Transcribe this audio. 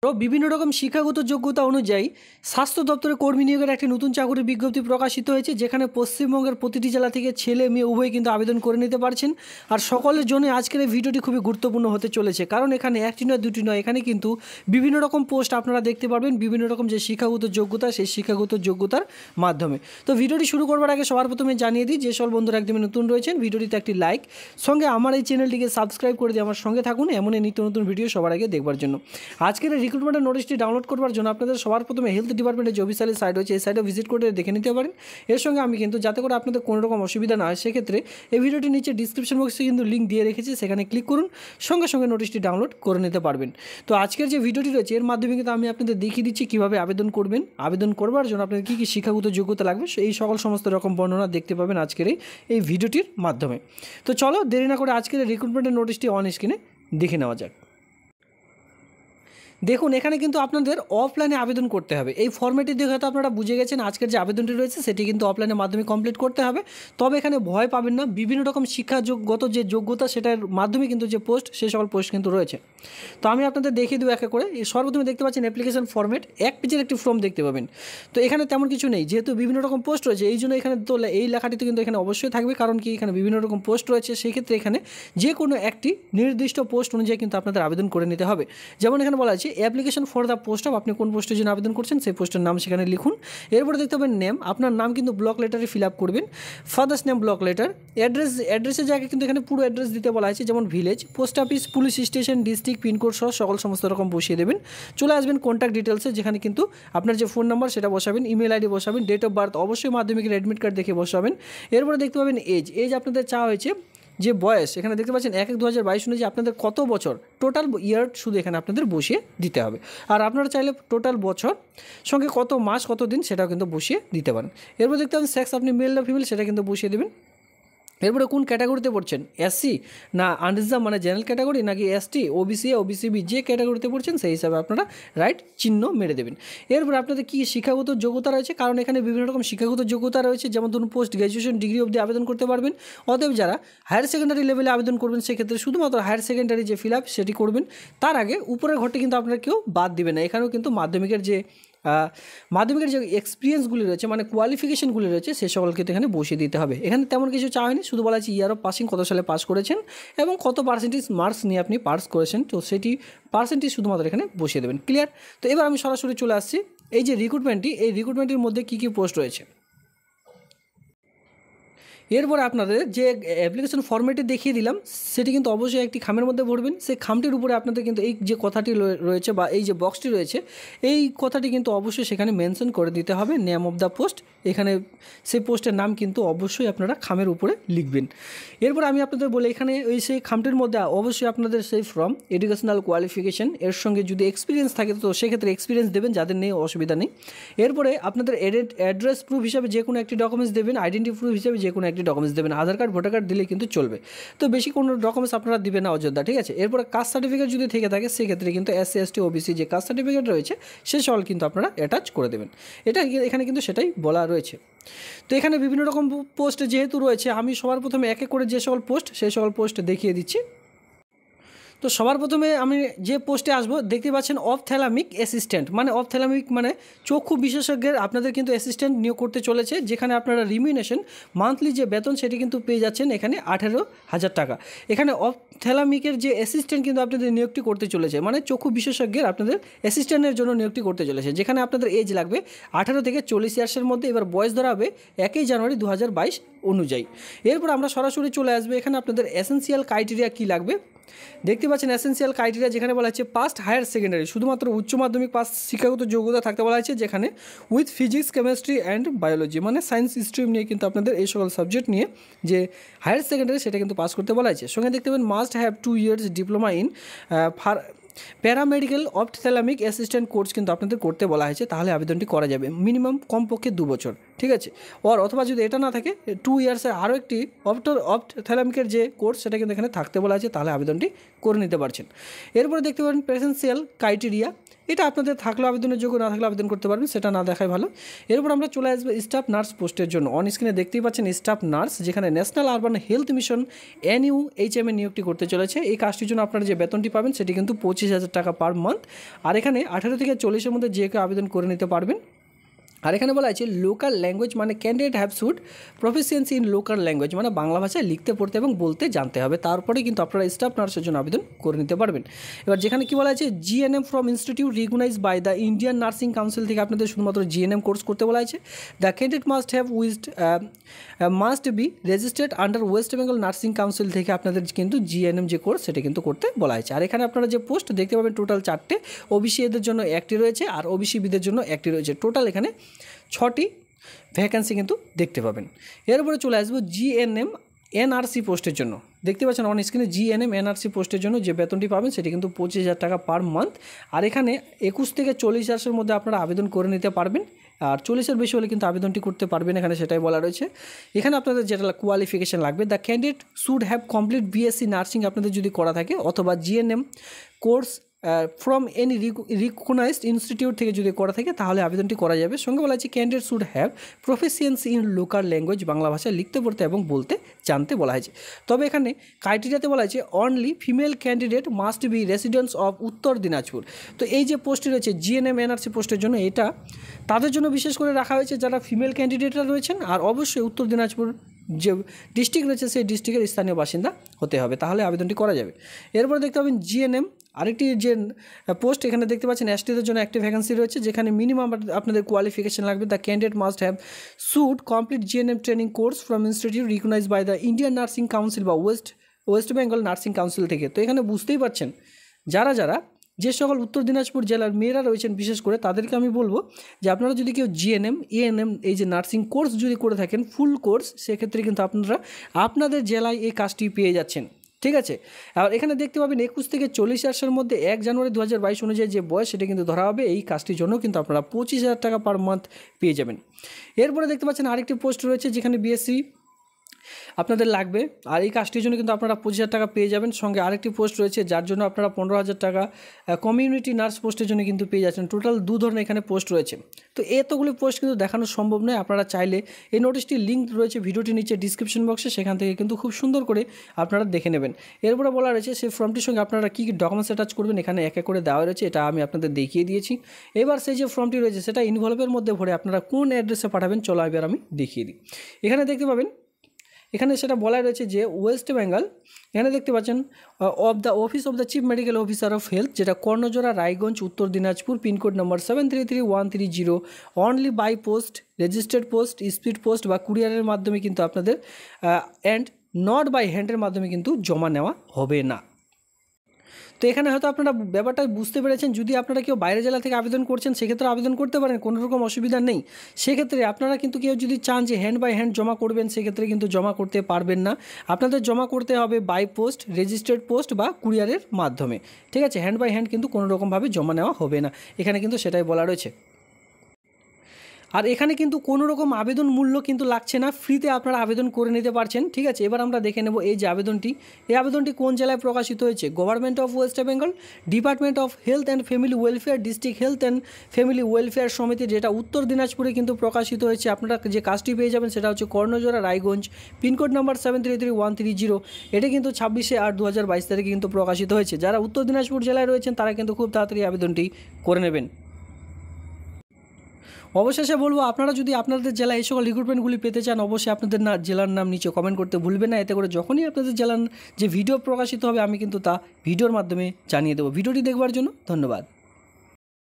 তো বিভিন্ন রকম শিক্ষাগত যোগ্যতা অনুযায়ী স্বাস্থ্য দপ্তরে কর্মী নিয়োগের একটি নতুন চাকরির বিজ্ঞপ্তি প্রকাশিত হয়েছে, যেখানে পশ্চিমবঙ্গের প্রতিটি জেলা থেকে ছেলে মেয়ে উভয় কিন্তু আবেদন করে নিতে পারছেন। আর সকলের জন্য আজকের এই ভিডিওটি খুবই গুরুত্বপূর্ণ হতে চলেছে, কারণ এখানে একটি নয় দুটি নয়, এখানে কিন্তু বিভিন্ন রকম পোস্ট আপনারা দেখতে পারবেন, বিভিন্ন রকম যে শিক্ষাগত যোগ্যতা সেই শিক্ষাগত যোগ্যতার মাধ্যমে। তো ভিডিওটি শুরু করবার আগে সবার প্রথমে জানিয়ে দিই, যে সব বন্ধুরা একদমই নতুন রয়েছেন ভিডিওটিতে একটি লাইক, সঙ্গে আমার এই চ্যানেলটিকে সাবস্ক্রাইব করে দিয়ে আমার সঙ্গে থাকুন এমনই নিত্য নতুন ভিডিও সবার আগে দেখবার জন্য। আজকের এই রিক্রুটমেন্টের নোটিশটি ডাউনলোড করবার জন্য আপনাদের সবার প্রথমে হেলথ ডিপার্টমেন্টের যে অফিসিয়াল সাইট রয়েছে এই সাইটে ভিজিট করে দেখে নিতে পারেন। এর সঙ্গে আমি কিন্তু যাতে করে আপনাদের কোনো রকম অসুবিধা না হয় সেক্ষেত্রে এই ভিডিওটির নিচে ডিসক্রিপশন বক্সে কিন্তু লিঙ্ক দিয়ে রেখেছি, সেখানে ক্লিক করুন, সঙ্গে সঙ্গে নোটিশটি ডাউনলোড করে নিতে পারবেন। তো আজকের যে ভিডিওটি রয়েছে এর মাধ্যমে কিন্তু আমি আপনাদের দেখিয়ে দিচ্ছি কীভাবে আবেদন করবেন, আবেদন করবার জন্য আপনাদের কী কী শিক্ষাগত যোগ্যতা লাগবে এই সকল সমস্ত রকম বর্ণনা দেখতে পাবেন আজকের এই ভিডিওটির মাধ্যমে। তো চলো দেরি না করে আজকের রিক্রুটমেন্টের নোটিশটি অন স্ক্রিনে দেখে নেওয়া যাক। দেখুন এখানে কিন্তু আপনাদের অফলাইনে আবেদন করতে হবে। এই ফর্মেটটি দেখে হয়তো আপনারা বুঝে গেছেন আজকের যে আবেদনটি রয়েছে সেটি কিন্তু অফলাইনের মাধ্যমে কমপ্লিট করতে হবে। তবে এখানে ভয় পাবেন না, বিভিন্ন রকম শিক্ষাগত যে যোগ্যতা সেটার মাধ্যমে কিন্তু যে পোস্ট সেই সকল পোস্ট কিন্তু রয়েছে। তো আমি আপনাদের দেখিয়ে দেবো একে করে। সর্বপ্রথমে দেখতে পাচ্ছেন অ্যাপ্লিকেশন ফর্মেট, এক পেজের একটি ফর্ম দেখতে পাবেন। তো এখানে তেমন কিছু নেই, যেহেতু বিভিন্ন রকম পোস্ট রয়েছে এই জন্য এখানে তো এই লেখাটি তো কিন্তু এখানে অবশ্যই থাকবে, কারণ কি এখানে বিভিন্ন রকম পোস্ট রয়েছে, সেই ক্ষেত্রে এখানে যে কোনো একটি নির্দিষ্ট পোস্ট অনুযায়ী কিন্তু আপনাদের আবেদন করে নিতে হবে। যেমন এখানে বলা আছে application for the post of, আপনি কোন পোস্টের জন্য আবেদন করছেন সেই পোস্টের নাম সেখানে লিখুন। এরপরে দেখতে পাবেন নেম, আপনার নাম কিন্তু ব্লক লেটারে ফিল আপ করবেন, ফাদার্স নেম ব্লক লেটার, অ্যাড্রেসের জায়গায় কিন্তু এখানে পুরো অ্যাড্রেস দিতে বলা আছে, যেমন village, post office, police station, district, pincode সহ সকল সমস্ত রকম বসিয়ে দেবেন। চলে আসবেন কন্ট্যাক্ট ডিটেলসে, যেখানে কিন্তু আপনার যে ফোন নাম্বার সেটা বসাবেন, ইমেল আইডি বসাবেন, ডেট অফ বার্থ অবশ্যই মাধ্যমিকের অ্যাডমিট কার্ড দেখে বসাবেন। এরপরে দেখতে পাবেন এজ আপনাদের চাওয়া হয়েছে যে বয়স, এখানে দেখতে পাচ্ছেন 1/1/2022 অনুযায়ী আপনাদের কত বছর, টোটাল ইয়ার শুধু এখানে আপনাদের বসিয়ে দিতে হবে। আর আপনারা চাইলে টোটাল বছর সঙ্গে কত মাস কত দিন সেটাও কিন্তু বসিয়ে দিতে পারেন। এরপর দেখতে পাবেন সেক্স, আপনি মেল না ফিমেল সেটা কিন্তু বসিয়ে দেবেন। এরপরে কোন ক্যাটাগরিতে পড়ছেন, এসসি না আনরিজার্ভ মানে জেনারেল ক্যাটাগরি, নাকি এসটি, ওবিসি, ওবিসিবি, যে ক্যাটাগরিতে পড়ছেন সেই হিসাবে আপনারা রাইট চিহ্ন মেরে দেবেন। এরপরে আপনাদের কী শিক্ষাগত যোগ্যতা রয়েছে, কারণ এখানে বিভিন্ন রকম শিক্ষাগত যোগ্যতা রয়েছে, যেমন ধরুন পোস্ট গ্র্যাজুয়েশন ডিগ্রি অবধি আবেদন করতে পারবেন। অতএব যারা হায়ার সেকেন্ডারি লেভেলে আবেদন করবেন সেক্ষেত্রে শুধুমাত্র হায়ার সেকেন্ডারি যে ফিল আপ সেটি করবেন। তার আগে উপরের ঘরটি কিন্তু আপনারা কেউ বাদ দিবেন না। এখানেও কিন্তু মাধ্যমিকের যে এক্সপিরিয়েন্সগুলি রয়েছে মানে কোয়ালিফিকেশনগুলি রয়েছে সে সকলকে তো এখানে বসিয়ে দিতে হবে। এখানে তেমন কিছু চাওয়া হয়নি, শুধু বলা আছে ইয়ার অফ পাসিং, কত সালে পাস করেছেন এবং কত পার্সেন্টেজ মার্কস নিয়ে আপনি পাস করেছেন, তো সেটি পার্সেন্টেজ শুধুমাত্র এখানে বসিয়ে দেবেন। ক্লিয়ার? তো এবার আমি সরাসরি চলে আসছি এই যে রিক্রুটমেন্টটি, এই রিক্রুটমেন্টের মধ্যে কী কী পোস্ট রয়েছে। এরপরে আপনাদের যে অ্যাপ্লিকেশন ফর্মেটে দেখিয়ে দিলাম সেটি কিন্তু অবশ্যই একটি খামের মধ্যে ভরবেন। সেই খামটির উপরে আপনাদের কিন্তু এই যে কথাটি রয়েছে বা এই যে বক্সটি রয়েছে এই কথাটি কিন্তু অবশ্যই সেখানে মেনশন করে দিতে হবে, নেম অফ দ্য পোস্ট। এখানে সেই পোস্টের নাম কিন্তু অবশ্যই আপনারা খামের উপরে লিখবেন। এরপর আমি আপনাদের বলি এখানে ওই সেই খামটির মধ্যে অবশ্যই আপনাদের সেই ফ্রম এডুকেশনাল কোয়ালিফিকেশন এর সঙ্গে যদি এক্সপিরিয়েন্স থাকে তো সেক্ষেত্রে এক্সপিরিয়েন্স দেবেন, যাদের নেই অসুবিধা নেই। এরপরে আপনাদের অ্যাড্রেস প্রুফ হিসাবে যে কোনো একটি ডকুমেন্টস দেবেন, আইডেন্টি প্রুফ হিসাবে যে কোনো একটি ডকুমেন্টস দেবেন, আধার কার্ড ভোটার কার্ড দিলে কিন্তু চলবে। তো বেশি কোনো ডকুমেন্টস আপনারা দিবেন না অযোধ্যা, ঠিক আছে। এরপরে কাস্ট সার্টিফিকেট যদি থেকে থাকে সেক্ষেত্রে কিন্তু এসসি, এসটি, ওবিসি যে কাস্ট সার্টিফিকেট রয়েছে সে সকল কিন্তু আপনারা অ্যাটাচ করে দেবেন। এটা এখানে কিন্তু সেটাই বলা রয়েছে। তো এখানে বিভিন্ন রকম পোস্ট যেহেতু রয়েছে আমি সবার প্রথমে এক এক করে যে সকল পোস্ট সেই সকল পোস্ট দেখিয়ে দিচ্ছি। তো সবার প্রথমে আমি যে পোস্টে আসবো দেখতে পাচ্ছেন অপথ্যালামিক অ্যাসিস্ট্যান্ট, মানে অপথ্যালামিক মানে চক্ষু বিশেষজ্ঞের আপনাদের কিন্তু অ্যাসিস্ট্যান্ট নিয়োগ করতে চলেছে, যেখানে আপনারা রিমিউনেশন মান্থলি যে বেতন সেটি কিন্তু পেয়ে যাচ্ছেন এখানে 18,000 টাকা। এখানে অপথ্যালামিকের যে অ্যাসিস্ট্যান্ট কিন্তু আপনাদের নিয়োগটি করতে চলেছে, মানে চক্ষু বিশেষজ্ঞের আপনাদের অ্যাসিস্ট্যান্টের জন্য নিয়োগটি করতে চলেছে, যেখানে আপনাদের এজ লাগবে 18 থেকে 40 ইয়ার্সের মধ্যে। এবার বয়স ধরা হবে 1 জানুয়ারি 2022 অনুযায়ী। এরপর আমরা সরাসরি চলে আসবে এখানে আপনাদের এসেনশিয়াল ক্রাইটেরিয়া কী লাগবে। দেখতে পাচ্ছেন এসেনশিয়াল ক্রাইটেরিয়া যেখানে বলা হচ্ছে পাস্ট হায়ার সেকেন্ডারি, শুধুমাত্র উচ্চ মাধ্যমিক পাস শিক্ষাগত যোগ্যতা থাকতে বলা হয়েছে, যেখানে with physics, chemistry and biology মানে সায়েন্স স্ট্রিম নিয়ে কিন্তু আপনাদের এই সকল সাবজেক্ট নিয়ে যে হায়ার সেকেন্ডারি সেটা কিন্তু পাস করতে বলা হয়েছে। সঙ্গে দেখতে পাবেন must have 2 years diploma in paramedical ophthalmic assistant course কিন্তু আপনাদের করতে বলা হয়েছে, তাহলে আবেদনটি করা যাবে। মিনিমাম কমপক্ষে 2 বছর, ঠিক আছে। অথবা যদি এটা না থাকে 2 ইয়ার্সের আরও একটি অপথ্যালামিকের যে কোর্স সেটা কিন্তু এখানে থাকতে বলা আছে, তাহলে আবেদনটি করে নিতে পারছেন। এরপরে দেখতে পারেন প্রেসেন্সিয়াল ক্রাইটেরিয়া এটা আপনাদের থাকলেও আবেদনের যোগ্য, না থাকলে আবেদন করতে পারবেন, সেটা না দেখাই ভালো। এরপর আমরা চলে আসবো স্টাফ নার্স পোস্টের জন্য। অন স্ক্রিনে দেখতেই পাচ্ছেন স্টাফ নার্স, যেখানে national urban health mission NUHM নিয়োগটি করতে চলেছে। এই কাজটির জন্য আপনারা যে বেতনটি পাবেন সেটি কিন্তু 25,000 টাকা পার মান্থ। আর এখানে 18 থেকে 40-এর মধ্যে যে কেউ আবেদন করে নিতে পারবেন। আর এখানে বলা আছে লোকাল ল্যাঙ্গুয়েজ, মানে candidate have should proficiency in local language, মানে বাংলা ভাষায় লিখতে পড়তে এবং বলতে জানতে হবে, তারপরে কিন্তু আপনারা স্টাফ নার্সের জন্য আবেদন করে নিতে পারবেন। এবার যেখানে কি বলা আছে GNM from institute recognise by the Indian nursing council থেকে আপনাদের শুধুমাত্র GNM কোর্স করতে বলা আছে। The candidate must be registered under West Bengal nursing council থেকে আপনাদের কিন্তু GNM যে কোর্স সেটা কিন্তু করতে বলা হয়েছে। আর এখানে আপনারা যে পোস্ট দেখতে পাবেন টোটাল 4টে, OBC এদের জন্য 1টি রয়েছে আর OBC বিদের জন্য 1টি রয়েছে, টোটাল এখানে 6টি ভ্যাকেন্সি কিন্তু দেখতে পাবেন। এরপরে চলে আসবো GNM NRC পোস্টের জন্য। দেখতে পাচ্ছেন অন স্ক্রিনে GNM NRC পোস্টের জন্য যে বেতনটি পাবেন সেটি কিন্তু 25,000 টাকা পার মান্থ। আর এখানে 21 থেকে 40,000-এর মধ্যে আপনারা আবেদন করে নিতে পারবেন, আর 40-এর বেশি হলে কিন্তু আবেদনটি করতে পারবেন, এখানে সেটাই বলা রয়েছে। এখানে আপনাদের যেটা কোয়ালিফিকেশান লাগবে, the candidate should have complete BSc nursing আপনাদের যদি করা থাকে, অথবা GNM course from any recognised institute থেকে যদি করা থাকে তাহলে আবেদনটি করা যাবে। সঙ্গে বলা আছে candidate should have proficiency in local language, Bangla ভাষায় লিখতে পড়তে এবং বলতে জানতে বলা হয়েছে। তবে এখানে ক্রাইটেরিয়াতে বলা আছে only female candidate must B residents of উত্তর দিনাজপুর। তো এই যে পোস্টটি রয়েছে GNM NRC পোস্টের জন্য, এটা তাদের জন্য বিশেষ করে রাখা হয়েছে যারা ফিমেল ক্যান্ডিডেটরা রয়েছেন, আর অবশ্যই উত্তর দিনাজপুর যে ডিস্ট্রিক্ট রয়েছে সেই ডিস্ট্রিক্টের স্থানীয় বাসিন্দা হতে হবে, তাহলে আবেদনটি করা যাবে। এরপরে দেখতে পাবেন GNM আরেকটি যে পোস্ট এখানে দেখতে পাচ্ছেন STদের জন্য একটি ভ্যাকেন্সি রয়েছে, যেখানে মিনিমাম আপনাদের কোয়ালিফিকেশন লাগবে, the candidate must have should complete GNM training course from institute recognise by the Indian nursing council বা ওয়েস্ট বেঙ্গল নার্সিং কাউন্সিল থেকে। তো এখানে বুঝতেই পারছেন যারা যে সকল উত্তর দিনাজপুর জেলার মেয়েরা রয়েছেন বিশেষ করে তাদেরকে আমি বলবো যে আপনারা যদি কেউ GNM ANM এই যে নার্সিং কোর্স যদি করে থাকেন ফুল কোর্স, সেক্ষেত্রে কিন্তু আপনারা আপনাদের জেলায় এই কাজটি পেয়ে যাচ্ছেন, ঠিক আছে। আর এখানে দেখতে পাবেন 21 থেকে 40,000-এর মধ্যে 1 জানুয়ারি 2022 অনুযায়ী যে বয়স সেটা কিন্তু ধরা হবে। এই কাজটির জন্য কিন্তু আপনারা 25,000 টাকা পার মান্থ পেয়ে যাবেন। এরপরে দেখতে পাচ্ছেন আরেকটি পোস্ট রয়েছে যেখানে BSc আপনাদের লাগবে, আর এই কাজটির জন্য কিন্তু আপনারা 25,000 টাকা পেয়ে যাবেন। সঙ্গে আরেকটি পোস্ট রয়েছে যার জন্য আপনারা 15,000 টাকা কমিউনিটি নার্স পোস্টের জন্য কিন্তু পেয়ে যাচ্ছেন। টোটাল 2 ধরনের এখানে পোস্ট রয়েছে। তো এতগুলি পোস্ট কিন্তু দেখানো সম্ভব নয়, আপনারা চাইলে এই নোটিশটির লিঙ্ক রয়েছে ভিডিওটির নিচে ডিসক্রিপশন বক্সে, সেখান থেকে কিন্তু খুব সুন্দর করে আপনারা দেখে নেবেন। এরপরে বলা রয়েছে সেই ফর্মটির সঙ্গে আপনারা কী কী ডকুমেন্টস অ্যাটাচ করবেন, এখানে এক এক করে দেওয়া রয়েছে, এটা আমি আপনাদের দেখিয়ে দিয়েছি। এবার সেই যে ফর্মটি রয়েছে সেটা ইনভলভের মধ্যে ভরে আপনারা কোন অ্যাড্রেসে পাঠাবেন চলো এবার আমি দেখিয়ে দিই। এখানে দেখতে পাবেন এখানে সেটা বলা রয়েছে যে ওয়েস্ট বেঙ্গল, এখানে দেখতে পাচ্ছেন of the office of the chief medical officer of health, যেটা Karnajora Raiganj Uttar Dinajpur, pin code number 733130, only by post, registered post, speed post বা কুরিয়ারের মাধ্যমে কিন্তু আপনাদের অ্যান্ড নট বাই হ্যান্ডের মাধ্যমে কিন্তু জমা নেওয়া হবে না। তো এখানে হয়তো আপনারা ব্যাপারটা বুঝতে পেরেছেন। যদি আপনারা কেউ বাইরের জেলা থেকে আবেদন করছেন সেক্ষেত্রে আবেদন করতে পারেন, কোনো রকম অসুবিধা নেই। সেক্ষেত্রে আপনারা কিন্তু কেউ যদি চান যে হ্যান্ড বাই হ্যান্ড জমা করবেন সেক্ষেত্রে কিন্তু জমা করতে পারবেন না, আপনাদের জমা করতে হবে বাই পোস্ট, রেজিস্টার্ড পোস্ট বা কুরিয়ারের মাধ্যমে, ঠিক আছে। হ্যান্ড বাই হ্যান্ড কিন্তু কোনো রকমভাবে জমা নেওয়া হবে না, এখানে কিন্তু সেটাই বলা রয়েছে। আর এখানে কিন্তু কোনো রকম আবেদন মূল্য কিন্তু লাগছে না, ফ্রিতে আপনারা আবেদন করে নিতে পারছেন, ঠিক আছে। এবার আমরা দেখে নেব এই যে আবেদনটি, এই আবেদনটি কোন জেলায় প্রকাশিত হয়েছে। Government of West Bengal, department of health and family welfare, district health and family welfare সমিতি, যেটা উত্তর দিনাজপুরে কিন্তু প্রকাশিত হয়েছে। আপনারা যে কাজটি পেয়ে যাবেন সেটা হচ্ছে কর্ণজোড়া রায়গঞ্জ, পিনকোড নাম্বার 733130। এটা কিন্তু 26/8/2022 তারিখে কিন্তু প্রকাশিত হয়েছে। যারা উত্তর দিনাজপুর জেলায় রয়েছেন তারা কিন্তু খুব তাড়াতাড়ি আবেদনটি করে নেবেন। অবশেষে বলবো আপনারা যদি আপনাদের জেলায় এই সকল রিক্রুটমেন্টগুলি পেতে চান অবশ্যই আপনাদের জেলার নাম নিচে কমেন্ট করতে ভুলবেন না, এতে করে যখনই আপনাদের জেলার যে ভিডিও প্রকাশিত হবে আমি কিন্তু তা ভিডিওর মাধ্যমে জানিয়ে দেবো। ভিডিওটি দেখবার জন্য ধন্যবাদ।